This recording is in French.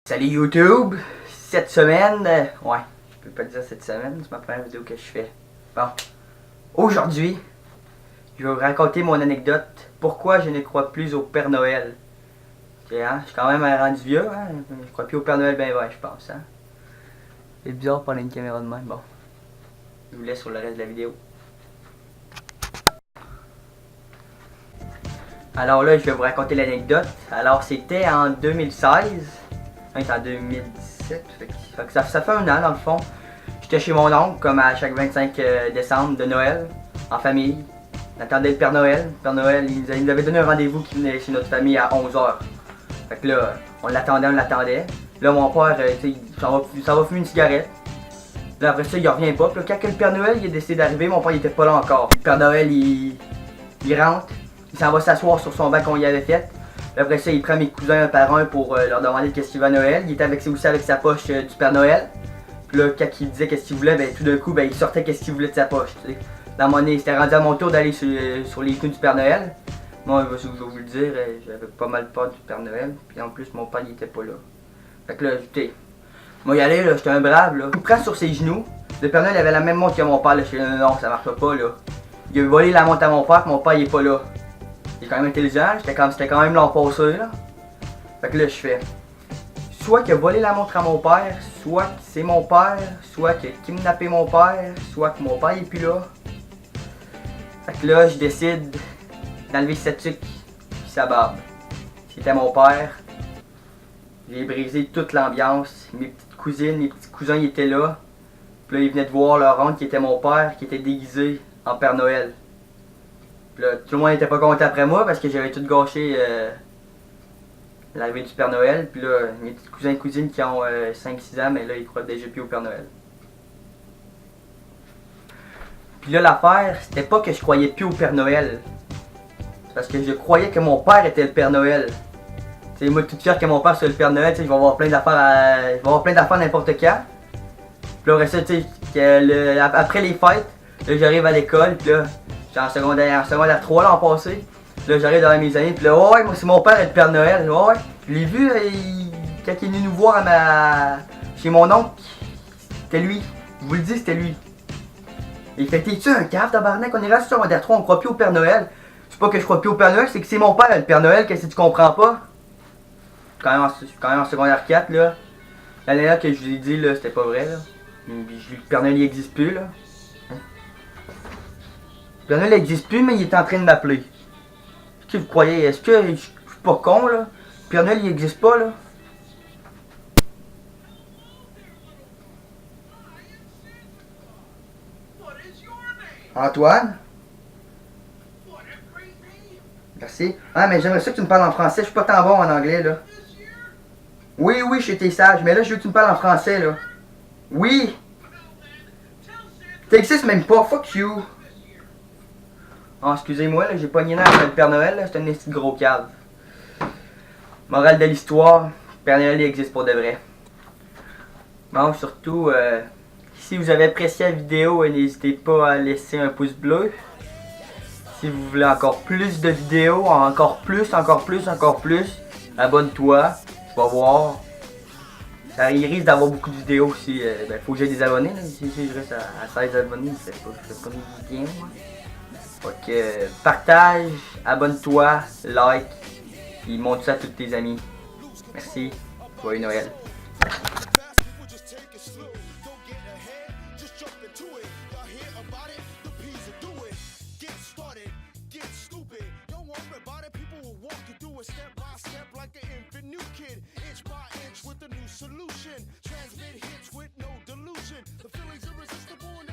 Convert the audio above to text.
Salut YouTube! Cette semaine, ouais, je peux pas dire cette semaine, c'est ma première vidéo que je fais. Bon, aujourd'hui, je vais vous raconter mon anecdote, pourquoi je ne crois plus au Père Noël. Okay, hein? Je suis quand même rendu vieux, hein? Je crois plus au Père Noël ben je pense. Hein? C'est bizarre de parler une caméra de même, bon. Je vous laisse sur le reste de la vidéo. Alors là, je vais vous raconter l'anecdote. Alors c'était en 2016. C'est en 2017. Ça fait un an dans le fond. J'étais chez mon oncle, comme à chaque 25 décembre de Noël, en famille. On attendait le Père Noël. Le Père Noël, il nous avait donné un rendez-vous qui venait chez notre famille à 11h. Fait que là, on l'attendait. Là, mon père, ça va fumer une cigarette. Là, après ça, il revient pas. Puis là, quand le Père Noël il a décidé d'arriver, mon père il était pas là encore. Le Père Noël, il rentre. Il s'en va s'asseoir sur son banc qu'on y avait fait. Après ça, il prend mes cousins un par un pour leur demander qu'est-ce qu'il veut à Noël. Il était aussi avec sa poche du Père Noël. Puis là, quand il disait qu'est-ce qu'il voulait, ben tout d'un coup, ben il sortait qu'est-ce qu'il voulait de sa poche. T'sais. Dans mon nez, c'était rendu à mon tour d'aller sur les coups du Père Noël. Moi, je vais vous le dire, j'avais pas mal peur du Père Noël. Puis en plus, mon père, il était pas là. Fait que là, écoutez, moi y aller, là, j'étais un brave, là. Il me prend sur ses genoux. Le Père Noël avait la même montre que mon père, là. Je dis non, ça marche pas, là. Il a volé la montre à mon père, mon père, il est pas là. Il est quand même intelligent, c'était quand même l'an passé, là. Fait que là, je fais soit qu'il a volé la montre à mon père, soit que c'est mon père, soit qu'il a kidnappé mon père, soit que mon père est plus là. Fait que là, je décide d'enlever cette tuque pis sa barbe. C'était mon père. J'ai brisé toute l'ambiance. Mes petites cousines, mes petits cousins, ils étaient là. Puis là, ils venaient de voir leur oncle qui était mon père, qui était déguisé en Père Noël. Puis là, tout le monde n'était pas content après moi parce que j'avais tout gâché l'arrivée du Père Noël. Puis là, mes petits cousins et cousines qui ont 5-6 ans, mais là, ils croient déjà plus au Père Noël. Puis là, l'affaire, c'était pas que je croyais plus au Père Noël. C'est parce que je croyais que mon père était le Père Noël. Tu sais, moi, tout fier que mon père soit le Père Noël, tu sais, je vais avoir plein d'affaires n'importe quand. Puis là, après ça, tu sais, après les fêtes, là, j'arrive à l'école, puis là, j'étais en secondaire 3 l'an passé. Là, j'arrive devant mes amis, puis là, ouais, moi, c'est mon père le Père Noël. Ouais, je l'ai vu, quand il est venu nous voir chez mon oncle, c'était lui. Je vous le dis, c'était lui. Il fait, t'es-tu un cave, tabarnak? On est là sur secondaire 3, on croit plus au Père Noël. C'est pas que je crois plus au Père Noël, c'est que c'est mon père le Père Noël, qu'est-ce que tu comprends pas? Je suis quand même en secondaire 4, là. L'année là que je vous ai dit, là, c'était pas vrai, là. Le Père Noël, il existe plus, là. Hein? Le Père Noël, il existe plus, mais il est en train de m'appeler. Est-ce que vous croyez, est-ce que je suis pas con, là? Le Père Noël, il existe pas, là. Antoine? Merci. Ah, mais j'aimerais ça que tu me parles en français. Je suis pas tant bon en anglais, là. Oui, oui, j'étais sage, mais là, je veux que tu me parles en français, là. Oui! T'existes même pas, fuck you! Oh, excusez-moi, là, j'ai pogné nerf avec le Père Noël, là, c'est un petit gros cave. Morale de l'histoire, Père Noël, il existe pour de vrai. Bon, surtout, si vous avez apprécié la vidéo, n'hésitez pas à laisser un pouce bleu. Si vous voulez encore plus de vidéos, encore plus, abonne-toi, tu vas voir. Il risque d'avoir beaucoup de vidéos aussi. Ben, faut que j'ai des abonnés. Là. Si je reste à 16 abonnés, je fais pas bien, moi. Fait que partage, abonne-toi, like, et montre ça à tous tes amis. Merci. Joyeux Noël. Solution, transmit hits with no delusion. The feelings irresistible.